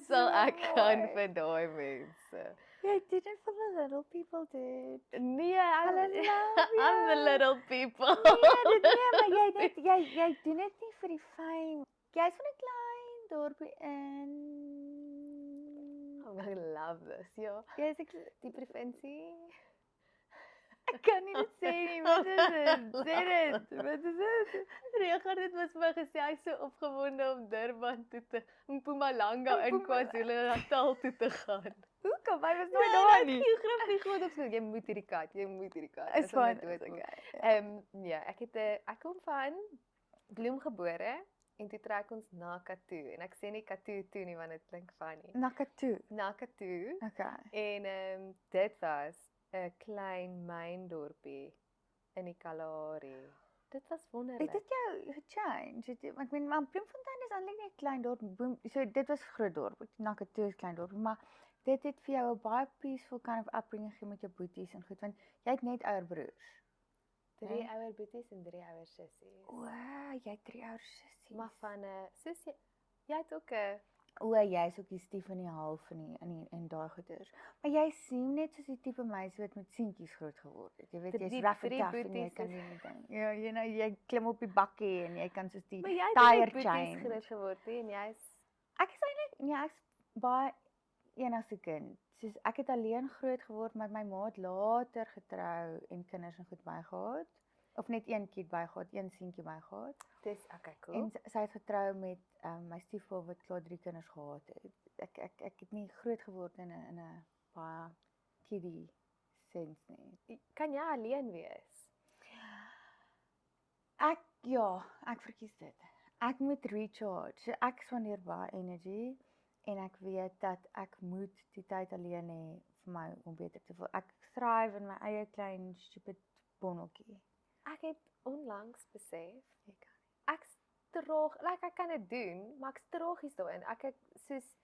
[SPEAKER 2] Sal ek gaan vir daai mense.
[SPEAKER 1] Jy doen dit for the little people, dude.
[SPEAKER 2] Nee,
[SPEAKER 1] Hulle love
[SPEAKER 2] I'm the
[SPEAKER 1] jou.
[SPEAKER 2] little people.
[SPEAKER 1] Nee, maar jy doen dit nie vir die fame. Jy's van 'n klein dorpie in.
[SPEAKER 2] Oh, I love this. Ja,
[SPEAKER 1] Jy's
[SPEAKER 2] die provinsie.
[SPEAKER 1] ek kan nie dit sê nie. Wat is dit? Sê dit. Wat is dit?
[SPEAKER 2] Richard het mos my gesê hy's so opgewonde om Durban toe te Mpumalanga in KwaZulu-Natal toe te gaan.
[SPEAKER 1] Hoekom? Hy was nooit daar nie.
[SPEAKER 2] Geografie groot opstel. Jy moet hierdie kat.
[SPEAKER 1] Is fyn.
[SPEAKER 2] Ja, ek kom van Bloemgebore en toe trek ons na Katoo en ek sê nie Katoo toe nie want dit klink funny.
[SPEAKER 1] Nakatu.
[SPEAKER 2] Na Katoo
[SPEAKER 1] Okay.
[SPEAKER 2] en dit was 'n klein myndorpie in die Kalahari. Dit was wonderlik.
[SPEAKER 1] Het dit jou gechange? Want ek meen, maar Bloemfontein is eintlik net 'n klein dorp. So dit was groot dorp. Nakatu is klein dorp, maar dit het vir jou 'n baie peaceful kind of upbringing gegee met jou boeties en goed want jy het net ouer broers.
[SPEAKER 2] 3 ouer boeties en 3 ouer sissies.
[SPEAKER 1] O, jy het 3 ouer sissies.
[SPEAKER 2] Maar van 'n sussie, jy het ook 'n
[SPEAKER 1] O, jy's ook die stief in die half en daai goeters. Maar jy sien net soos die tipe meisie wat met seentjies groot geword het. Jy weet jy's
[SPEAKER 2] Die
[SPEAKER 1] rough and
[SPEAKER 2] drie
[SPEAKER 1] tough en jy
[SPEAKER 2] boeties
[SPEAKER 1] kan
[SPEAKER 2] is-
[SPEAKER 1] nie ding. Ja, jy klim op die bakkie en jy kan soos die
[SPEAKER 2] Maar jy het
[SPEAKER 1] tire
[SPEAKER 2] nie boeties
[SPEAKER 1] chain.
[SPEAKER 2] groot geword nie en jy's
[SPEAKER 1] Ek is eintlik ek's baie enigste kind. Soos ek het alleen groot geword met my ma het later getrou en kinders en goed bygehad. Of net een kind bygehad, een seentjie bygehad.
[SPEAKER 2] dis okay, cool.
[SPEAKER 1] En sy het getrou met my stiefpa wat klaar 3 kinders gehad het. Ek het nie groot geword in 'n baie kiddie sens nie.
[SPEAKER 2] Kan jy alleen wees?
[SPEAKER 1] Ek verkies dit. Ek moet recharge. So ek spandeer baie energie en ek weet dat ek moet die tyd alleen hê vir my om beter te voel. Ek thrive in my eie klein stupid bonneltjie.
[SPEAKER 2] Ek het onlangs besef, ek straag, ek kan dit doen, maar ek stragies daarin. Ek soos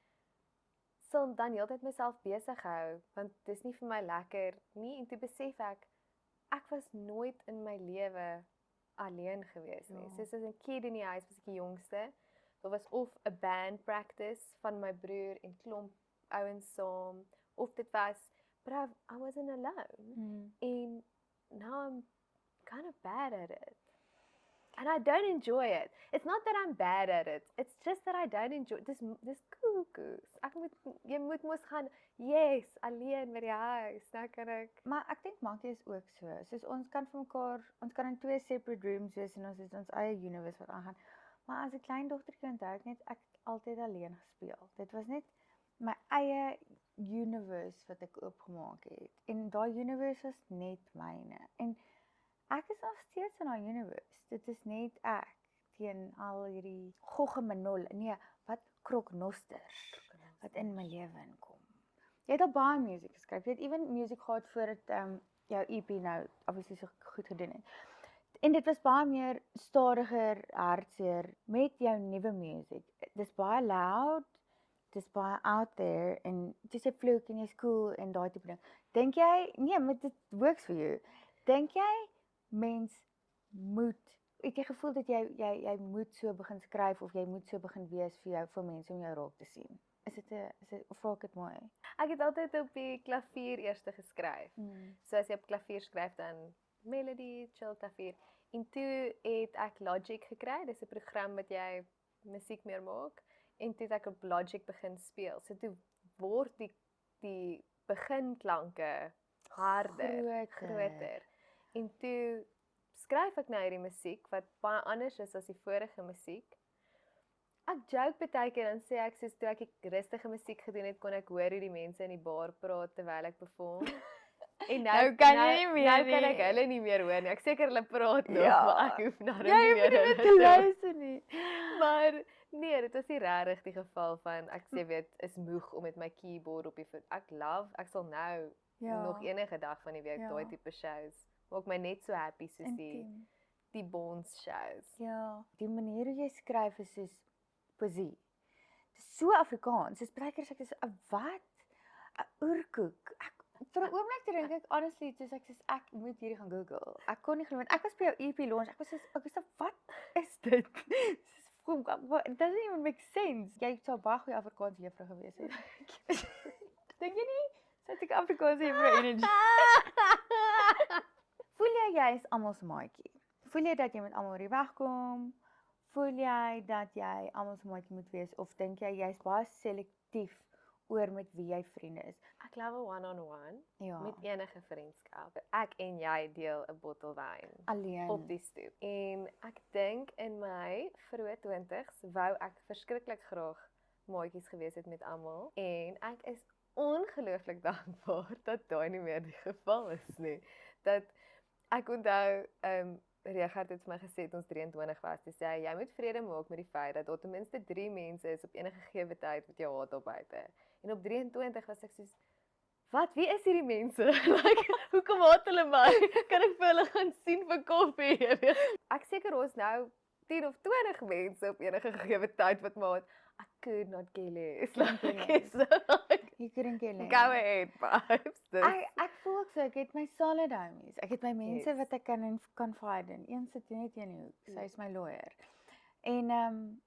[SPEAKER 2] sal dan heeltyd myself besig hou, want dis nie vir my lekker nie, en toe besef ek was nooit in my lewe alleen gewees nie. Soos as 'n kid in die huis was ek die jongste. Daar was of 'n band practice van my broer en klomp ouens saam, of dit was, but I wasn't alone. And now I'm kind of bad at it. And I don't enjoy it. It's not that I'm bad at it. It's just that I don't enjoy it. Dis koekoes. Jy moet mos gaan, yes, alleen met die huis. Nou kan ek.
[SPEAKER 1] Maar ek dink Makkie is ook so. Soos ons kan vir mekaar, ons kan in 2 separate rooms wees en ons het ons eie universe wat aangaan. Maar as 'n klein dogtertjie onthou ek net ek het altyd alleen gespeel. Dit was net my eie universe wat ek oopgemaak het. En daai universe was net myne. En ek is nog steeds in daai universe. Dit is net ek teen al hierdie goggemanol. Nee, wat kroknosters wat in my lewe inkom. Jy het al baie musiek geskryf. Jy het even musiek gehad voordat jou EP nou obviously so goed gedoen het. En dit was baie meer stadiger, hartseer met jou nuwe musiek. Dis baie loud, dis baie out there en dis 'n vloek en jy's cool en daai tipe ding. Dink jy, nee, maar dit works for you. Dink jy mens moet, het jy gevoel dat jy moet so begin skryf of jy moet so begin wees vir mense om jou raak te sien? Is dit of vra ek dit mooi?
[SPEAKER 2] Ek het altyd op die klavier eers geskryf. So as jy op klavier skryf dan melody, chill klavier. En toe het ek Logic gekry. Dis 'n program wat jy musiek meer maak. En toe het ek op Logic begin speel. So toe word die beginklanke harder, groter. En toe skryf ek nou hierdie musiek wat baie anders is as die vorige musiek. Ek joke baie keer dan sê ek soos toe ek die rustige musiek gedoen het, kon ek hoor hoe die mense in die bar praat terwyl ek perform. En nou kan jy nie meer nou kan ek hulle nie meer hoor nie. Ek seker hulle praat nog, maar ek hoef nou nie meer
[SPEAKER 1] te luister nie.
[SPEAKER 2] Maar nee, dit was nie regtig die geval van ek sê weet is moeg om met my keyboard op die ek sal nou nog enige dag van die week daai tipe shows. Maak my net so happy soos die Bonds shows.
[SPEAKER 1] Ja, die manier hoe jy skryf is soos poesie. Dit is so Afrikaans. Dis baie keer as ek is 'n wat? 'n oerkoek. Vir 'n oomblik te dink ek honestly soos ek moet hierdie gaan Google. Ek kon nie glo want ek was by jou EP launch. Ek was so wat is dit? It doesn't even make sense. Jy sou baie goeie Afrikaanse juffrou gewees het. Dink jy nie? Sit ek Afrikaanse juffrou energy. Voel jy is almal se maatjie? Voel jy dat jy met almal wegkom? Voel jy dat jy almal se maatjie moet wees of dink jy jy's baie selektief oor met wie jy vriende is?
[SPEAKER 2] Ek love a one-on-one met enige vriendskap. Ek en jy deel 'n bottel wyn
[SPEAKER 1] alleen
[SPEAKER 2] op die stoep. En ek dink in my vroeë 20's wou ek verskriklik graag maatjies gewees het met almal en ek is ongelooflik dankbaar dat daai nie meer die geval is nie. Dat ek onthou Richard het vir my gesê toe ons 23 was, dis jy moet vrede maak met die feit dat daar ten minste 3 mense is op enige gegee tyd wat jou haat op buite. En op 23 was ek soos, wat, wie is hierdie mense? Hoekom haat hulle my? Kan ek vir hulle gaan sien vir koffie? Ek seker ons nou 10 of 20 mense op enige gegee tyd wat my haat. I could not care less.
[SPEAKER 1] You couldn't care less.
[SPEAKER 2] Go ahead, vibes.
[SPEAKER 1] Ek voel ook so, ek het my solid homies. Ek het my mense wat ek kan confide in. Een sit net in die hoek. Sy is my lawyer. En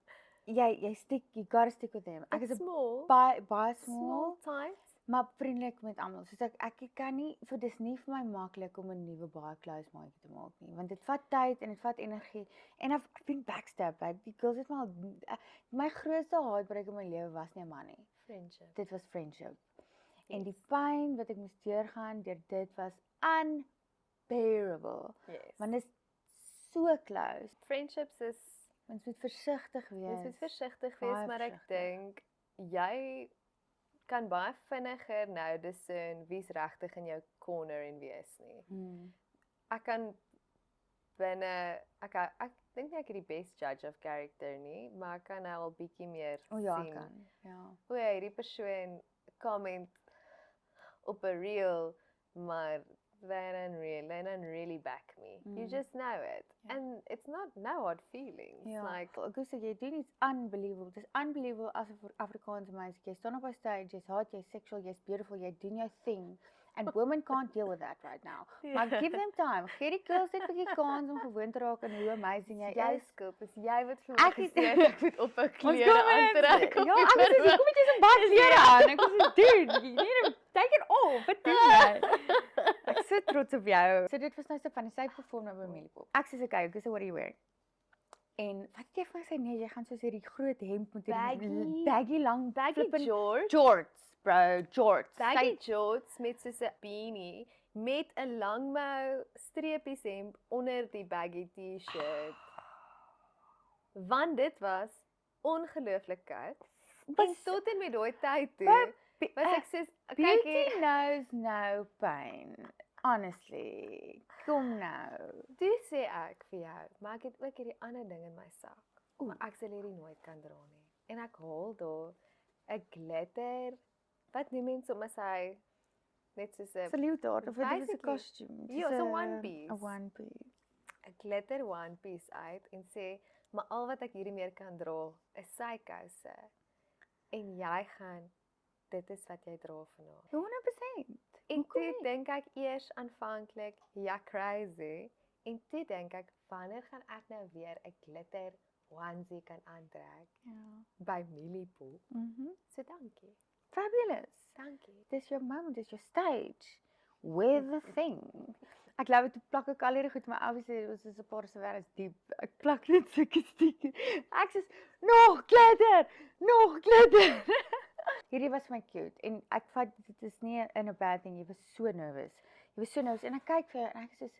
[SPEAKER 1] jy you gotta stick with them. Ek is baie small,
[SPEAKER 2] tight,
[SPEAKER 1] maar vriendelik met almal. Soos ek kan nie dis nie vir my maklik om 'n nuwe baie close maatjie te maak nie, want dit vat tyd en dit vat energie. En I've been backstabbed. Die girls het my grootste heartbreak in my lewe was nie 'n man nie.
[SPEAKER 2] Friendship.
[SPEAKER 1] Dit was friendship. En die pyn wat ek moes deurgaan deur dit was unbearable.
[SPEAKER 2] Yes.
[SPEAKER 1] Want dit is so close.
[SPEAKER 2] Friendships is
[SPEAKER 1] Mens moet versigtig wees.
[SPEAKER 2] Mens moet versigtig wees, maar ek dink jy kan baie vinniger nou discern wie's regtig in jou corner en wie is nie. Ek kan binne ek dink nie ek het die best judge of character nie, maar ek kan nou al bietjie meer
[SPEAKER 1] O ja,
[SPEAKER 2] sien.
[SPEAKER 1] kan. Ja.
[SPEAKER 2] O ja, hierdie persoon comment op 'n reel, maar they don't really back me. You just know it.
[SPEAKER 1] Ja.
[SPEAKER 2] And it's not no hard feelings.
[SPEAKER 1] Ja,
[SPEAKER 2] Like
[SPEAKER 1] ek sê jy doen iets unbelievable. Dis unbelievable as 'n Afrikaanse meisie. Jy staan op 'n stage, jy's hot, jy's sexual, jy's beautiful, jy doen jou thing. And women can't deal with that right now. Maar give them time. Gee die girls net 'n bietjie kans om gewoon te raak aan hoe amazing jy
[SPEAKER 2] jy
[SPEAKER 1] is.
[SPEAKER 2] skuld, dis jy wat vir my
[SPEAKER 1] Ek het-
[SPEAKER 2] gesê het ek moet op 'n klere aan trek.
[SPEAKER 1] Ja, ek sê kom met jy's 'n bad klere aan. Ek sê dude, you need to take it off. Wat doen jy? Ek is so trots op jou. So dit was nou so van die sy perform nou by Milipop. Ek sê okay, ek sê what are you wearing? En wat het jy vir my sê nee, jy gaan soos hierdie groot hemp met hierdie baggy lang flippin-
[SPEAKER 2] George.
[SPEAKER 1] jorts, bro, jorts.
[SPEAKER 2] Baggy shorts met soos 'n beanie met 'n langmou streepies hemp onder die baggy T-shirt. Want dit was ongelooflik koud. En tot en met daai tyd toe was ek soos kyk
[SPEAKER 1] Beauty
[SPEAKER 2] hier,
[SPEAKER 1] knows no pain. Honestly, kom nou.
[SPEAKER 2] toe sê ek vir jou, maar ek het ook hierdie ander ding in my sak. Maar ek sal hierdie nooit kan dra nie. En ek haal daar 'n glitter, wat noem mense om as hy net soos 'n
[SPEAKER 1] Salute daar, of dit is 'n
[SPEAKER 2] Basically,
[SPEAKER 1] kostuum.
[SPEAKER 2] ja, so 'n one piece.
[SPEAKER 1] 'n one piece.
[SPEAKER 2] 'n glitter one piece uit en sê, maar al wat ek hierdie meer kan dra is sy kouse. En jy gaan dit is wat jy dra vanaand.
[SPEAKER 1] 100%.
[SPEAKER 2] En
[SPEAKER 1] Hoekom
[SPEAKER 2] toe
[SPEAKER 1] nie?
[SPEAKER 2] dink ek eers aanvanklik, ja crazy. En toe dink ek, wanneer gaan ek nou weer 'n glitter onesie kan aantrek
[SPEAKER 1] Ja.
[SPEAKER 2] by Milipop? So dankie.
[SPEAKER 1] Fabulous.
[SPEAKER 2] Dankie.
[SPEAKER 1] Dis your moment, dis your stage. Wear the thing. Ek glo dit plak ek al hierdie goed, maar obviously ons is 'n paar se werk is diep. Ek plak net sulke stiekers. Ek sê nog glitter, nog glitter. Hierdie was my cute en ek vat dit is nie in 'n bad thing, jy was so nervous. Jy was so nervous en ek kyk vir jou en ek sê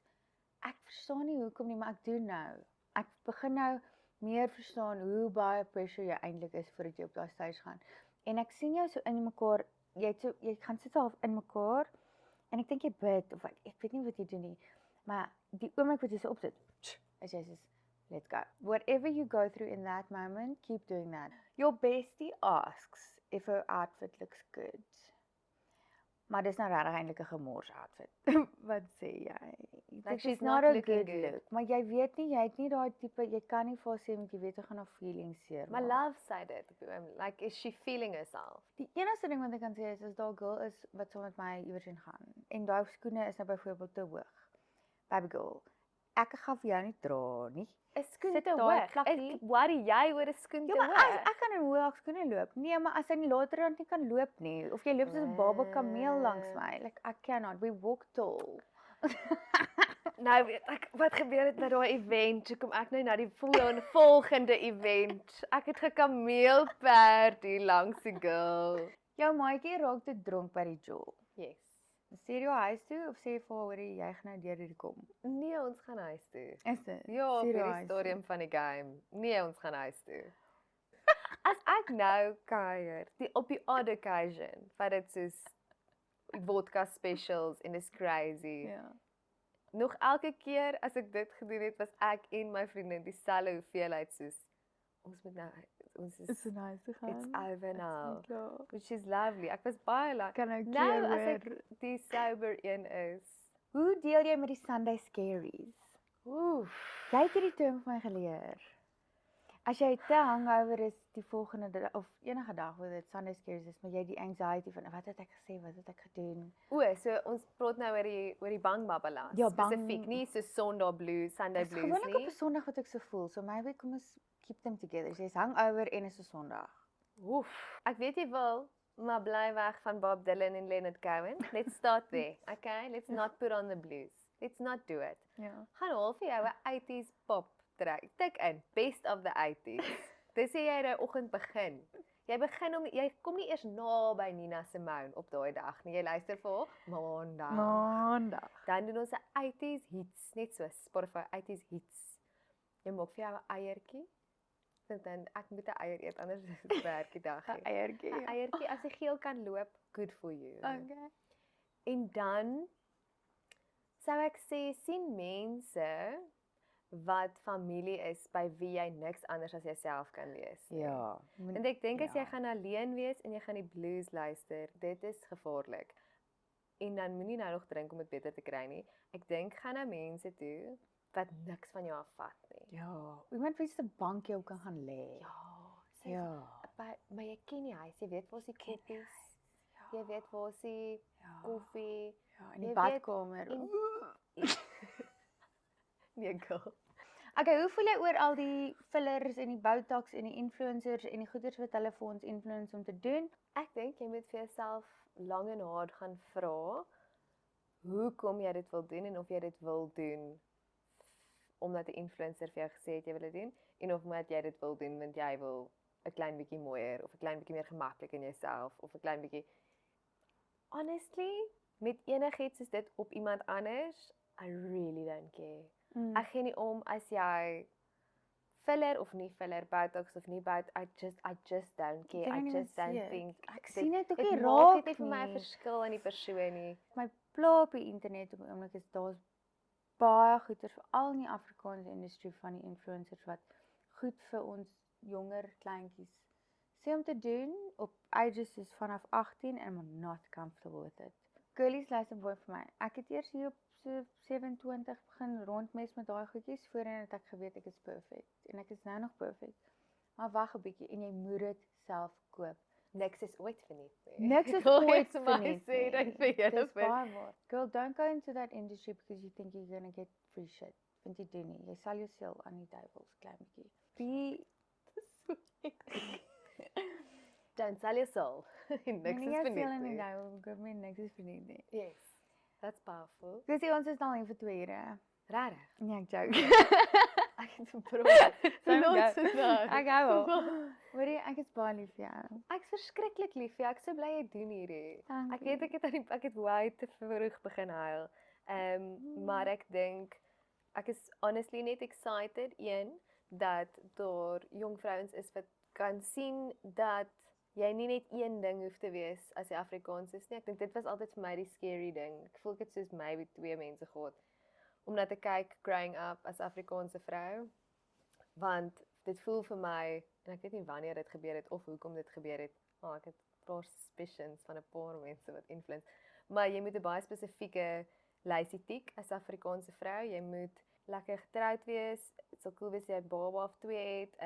[SPEAKER 1] ek verstaan nie hoekom nie, maar ek doen nou. Ek begin nou meer verstaan hoe baie pressure jy eintlik is voordat jy op daai stage gaan. En ek sien jou so in mekaar, jy gaan sit half in mekaar en ek dink jy bid of ek weet nie wat jy doen nie, maar die oomblik wat jy so opsit, as jy sê let's go. Whatever you go through in that moment, keep doing that. Your bestie asks if her outfit looks good. Maar dis nou regtig eintlik 'n gemors outfit. Wat sê jy?
[SPEAKER 2] Like
[SPEAKER 1] Dit
[SPEAKER 2] she's
[SPEAKER 1] is
[SPEAKER 2] not
[SPEAKER 1] not a
[SPEAKER 2] looking
[SPEAKER 1] good
[SPEAKER 2] good.
[SPEAKER 1] look, maar jy weet nie, jy het nie daai tipe, jy kan nie vir haar sê met jy weet jy gaan haar feelings seer.
[SPEAKER 2] Maar love sê dit op die oomblik. Like is she feeling herself?
[SPEAKER 1] Die enigste ding wat ek kan sê is as daar 'n girl is wat saam met my iewers heen gaan en daai skoene is nou byvoorbeeld te hoog. Baby girl, ek gaan vir jou nie dra nie.
[SPEAKER 2] 'n skoen
[SPEAKER 1] Sit
[SPEAKER 2] te
[SPEAKER 1] daai
[SPEAKER 2] hoog.
[SPEAKER 1] plakkie.
[SPEAKER 2] Ek worry jy oor 'n skoen
[SPEAKER 1] Ja,
[SPEAKER 2] te
[SPEAKER 1] maar
[SPEAKER 2] hoog.
[SPEAKER 1] ek kan in hoë skoene loop. Nee, maar as hy nie later dan nie kan loop nie of jy loop soos 'n baba kameel langs my. Like I cannot. We walk tall.
[SPEAKER 2] Nou weet ek wat gebeur het by daai event. Toe kom ek nou na die volgende event. Ek het gekameel perd hier langs die girl.
[SPEAKER 1] Jou maatjie raak te dronk by die jol.
[SPEAKER 2] Yes.
[SPEAKER 1] Stuur jy huis toe of sê jy vir haar hoor jy gaan nou deur hierdie kom?
[SPEAKER 2] Nee, ons gaan huis toe.
[SPEAKER 1] Is dit?
[SPEAKER 2] Ja, op
[SPEAKER 1] Stuur jou
[SPEAKER 2] hierdie
[SPEAKER 1] huis toe.
[SPEAKER 2] stadium van die game. Nee, ons gaan huis toe. As ek nou kuier, op die odd occasion, wat dit soos vodka specials en dis crazy.
[SPEAKER 1] Ja.
[SPEAKER 2] Nog elke keer as ek dit gedoen het, was ek en my vriendin dieselfde hoeveelheid soos ons moet nou ons is
[SPEAKER 1] so nice te gaan.
[SPEAKER 2] it's over now.
[SPEAKER 1] Klaar.
[SPEAKER 2] Which is lovely. Ek was baie like
[SPEAKER 1] Kan ek
[SPEAKER 2] nou
[SPEAKER 1] jou
[SPEAKER 2] as ek
[SPEAKER 1] hoor?
[SPEAKER 2] die sober een is.
[SPEAKER 1] Hoe deel jy met die Sunday scaries?
[SPEAKER 2] Oef.
[SPEAKER 1] Jy het hierdie term vir my geleer. As jy te hangover is die volgende dag of enige dag wat dit Sunday scaries is, maar jy die anxiety van wat het ek gesê, wat het ek gedoen?
[SPEAKER 2] So ons praat nou oor die bangbabbelas.
[SPEAKER 1] Ja, bang-
[SPEAKER 2] spesifiek, nie so Sondag blues, Sunday
[SPEAKER 1] Dis
[SPEAKER 2] blues
[SPEAKER 1] gewoonlik op
[SPEAKER 2] nie.
[SPEAKER 1] 'n Sondag wat ek so voel. So maybe kom ons keep them together. So jy's hangover en is 'n Sondag.
[SPEAKER 2] Oef. Ek weet jy wil, maar bly weg van Bob Dylan en Leonard Cohen. Let's start there. Okay, let's not put on the blues. Let's not do it.
[SPEAKER 1] Ja.
[SPEAKER 2] Gaan haal vir jou 'n 80s pop track. Tik in best of the 80s. Dis hoe jy daai oggend begin. Jy kom nie eers na by Nina Simone op daai dag nie. Jy luister vir haar Maandag.
[SPEAKER 1] Maandag.
[SPEAKER 2] Dan doen ons 'n 80s hits, net so Spotify 80s hits. Jy maak vir jou 'n eiertjie. Dan ek moet 'n eier eet anders is dit werk die dag nie.
[SPEAKER 1] 'n Eiertjie.
[SPEAKER 2] 'n Eiertjie as jy geel kan loop, good for you.
[SPEAKER 1] Okay.
[SPEAKER 2] En dan sou ek sê sien mense wat familie is by wie jy niks anders as jouself kan wees nie.
[SPEAKER 1] Ja.
[SPEAKER 2] En ek dink as jy
[SPEAKER 1] ja.
[SPEAKER 2] gaan alleen wees en jy gaan die blues luister, dit is gevaarlik. En dan moenie nou nog drink om dit beter te kry nie. Ek dink gaan na mense toe wat niks van jou afvat nie.
[SPEAKER 1] Ja, iemand wie se bank jou kan gaan lê.
[SPEAKER 2] Sê,
[SPEAKER 1] Ja.
[SPEAKER 2] maar jy ken die huis, jy weet waar is die koppies, jy weet waar is die koffie,
[SPEAKER 1] Ja, in die
[SPEAKER 2] jy weet-
[SPEAKER 1] badkamer.
[SPEAKER 2] en- nee girl.
[SPEAKER 1] Okay, hoe voel jy oor al die fillers en die botox en die influencers en die goeders wat hulle vir ons influence om te doen?
[SPEAKER 2] Ek dink jy moet vir jouself lang en hard gaan vra hoekom jy dit wil doen en of jy dit wil doen omdat 'n influencer vir jou gesê het jy wil dit doen en of omdat jy dit wil doen want jy wil 'n klein bietjie mooier of 'n klein bietjie meer gemaklik in jouself of 'n klein bietjie honestly met enigiets is dit op iemand anders. I really don't care. Ek gee nie om as jy filler of nie filler, botox of nie botox. I just don't care. I just don't think.
[SPEAKER 1] Ek sien dit ook nie
[SPEAKER 2] Dit
[SPEAKER 1] raak
[SPEAKER 2] maak nie vir my 'n
[SPEAKER 1] nie.
[SPEAKER 2] verskil aan die persoon nie.
[SPEAKER 1] My pla op die internet op die oomblik is daar's baie goeders veral in die Afrikaanse industrie van die influencers wat goed vir ons jonger kleintjies sê om te doen op ages soos vanaf 18 and I'm not comfortable with it. Curly's luister baie vir my. Ek het eers hier op so 27 begin rondmes met daai goedjies voorheen het ek geweet ek is perfek en ek is nou nog perfek. Maar wag 'n bietjie en jy moet dit self koop.
[SPEAKER 2] Niks is ooit verniet nie.
[SPEAKER 1] Niks is
[SPEAKER 2] Ek wil
[SPEAKER 1] ooit
[SPEAKER 2] net vir my
[SPEAKER 1] verniet
[SPEAKER 2] sê dat
[SPEAKER 1] nie.
[SPEAKER 2] vir julle
[SPEAKER 1] Dis baie waar. Girl, don't go into that industry because you think you're gonna get free shit. Want jy doen nie. Jy sal jou siel aan die duiwels klein bietjie. Be
[SPEAKER 2] Don't sell your soul. Niks
[SPEAKER 1] nie
[SPEAKER 2] is
[SPEAKER 1] jou siel
[SPEAKER 2] verniet
[SPEAKER 1] aan die
[SPEAKER 2] nie.
[SPEAKER 1] duiwel, give me niks is verniet nie.
[SPEAKER 2] Yes. That's powerful.
[SPEAKER 1] Dis ons is nou hier vir 2 ure.
[SPEAKER 2] Regtig.
[SPEAKER 1] Nee, ek joke.
[SPEAKER 2] Ek het 'n probleem.
[SPEAKER 1] Don't
[SPEAKER 2] Not
[SPEAKER 1] go.
[SPEAKER 2] so nice.
[SPEAKER 1] Ek hou al. Hoorie, ek is baie lief vir jou.
[SPEAKER 2] Ek's verskriklik lief vir jou. Ek is so bly jy doen hierdie. Ek
[SPEAKER 1] Dankie.
[SPEAKER 2] weet ek het way te vroeg begin huil. Maar ek dink ek is honestly net excited dat daar jong vrouens is wat kan sien dat jy nie net een ding hoef te wees as jy Afrikaans is nie. Ek dink dit was altyd vir my die scary ding. Ek voel ek het soos maybe 2 mense gehad om na te kyk growing up as Afrikaanse vrou. Want dit voel vir my en ek weet nie wanneer dit gebeur het of hoekom dit gebeur het. Ek het 'n paar suspicions van 'n paar mense wat influence. Maar jy moet 'n baie spesifieke lysie tik as Afrikaanse vrou. Jy moet lekker getroud wees. Dit sal cool wees as jy 'n baba of 2 het.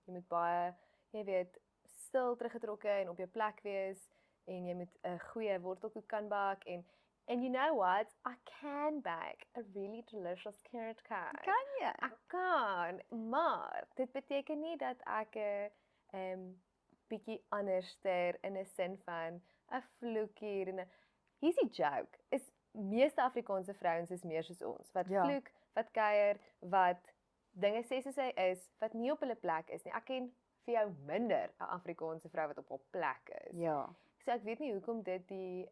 [SPEAKER 2] Jy moet baie, jy weet, stil teruggetrokke en op jou plek wees en jy moet 'n goeie wortelkoek kan bak and you know what? I can bake a really delicious carrot cake.
[SPEAKER 1] Kan jy?
[SPEAKER 2] Ek kan, maar dit beteken nie dat ek 'n bietjie anderster in 'n sin van 'n vloekie en 'n hier's die joke. Is meeste Afrikaanse vrouens is meer soos ons wat
[SPEAKER 1] Ja.
[SPEAKER 2] vloek, wat kuier, wat dinge sê soos hy is, wat nie op hulle plek is nie. Ek ken vir jou minder 'n Afrikaanse vrou wat op haar plek is.
[SPEAKER 1] Ja.
[SPEAKER 2] So ek weet nie hoekom dit die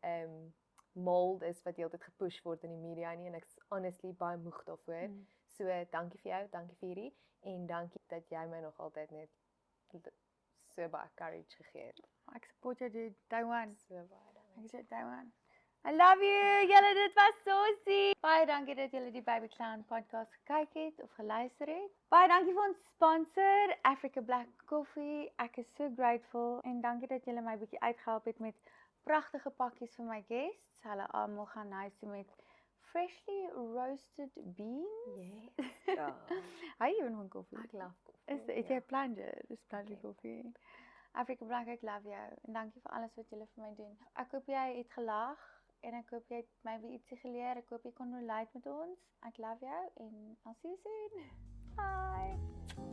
[SPEAKER 2] mold is wat heeltyd gepush word in die media nie en ek's honestly baie moeg daarvoor. So dankie vir jou, dankie vir hierdie en dankie dat jy my nog altyd net so baie courage gegee het.
[SPEAKER 1] Ek support jou dude. Taiwan.
[SPEAKER 2] So baie dankie.
[SPEAKER 1] Ek sê Taiwan. I love you. Julle, dit was sosie. Baie dankie dat julle die Baby Clown podcast gekyk het of geluister het. Baie dankie vir ons sponsor Africa Black Coffee. Ek is so grateful en dankie dat julle my bietjie uitgehelp het met pragtige pakkies vir my guests. Hulle almal gaan nice toe met freshly roasted beans.
[SPEAKER 2] Yes. Ja.
[SPEAKER 1] Hou jy van koffie?
[SPEAKER 2] Ek love koffie.
[SPEAKER 1] Is jy plunger? Dis plunger koffie. Africa Black, ek love jou en dankie vir alles wat julle vir my doen. Ek hoop jy het gelag en ek hoop jy het maybe ietsie geleer. Ek hoop jy kon relate met ons. Ek love jou en I'll see you soon. Bye.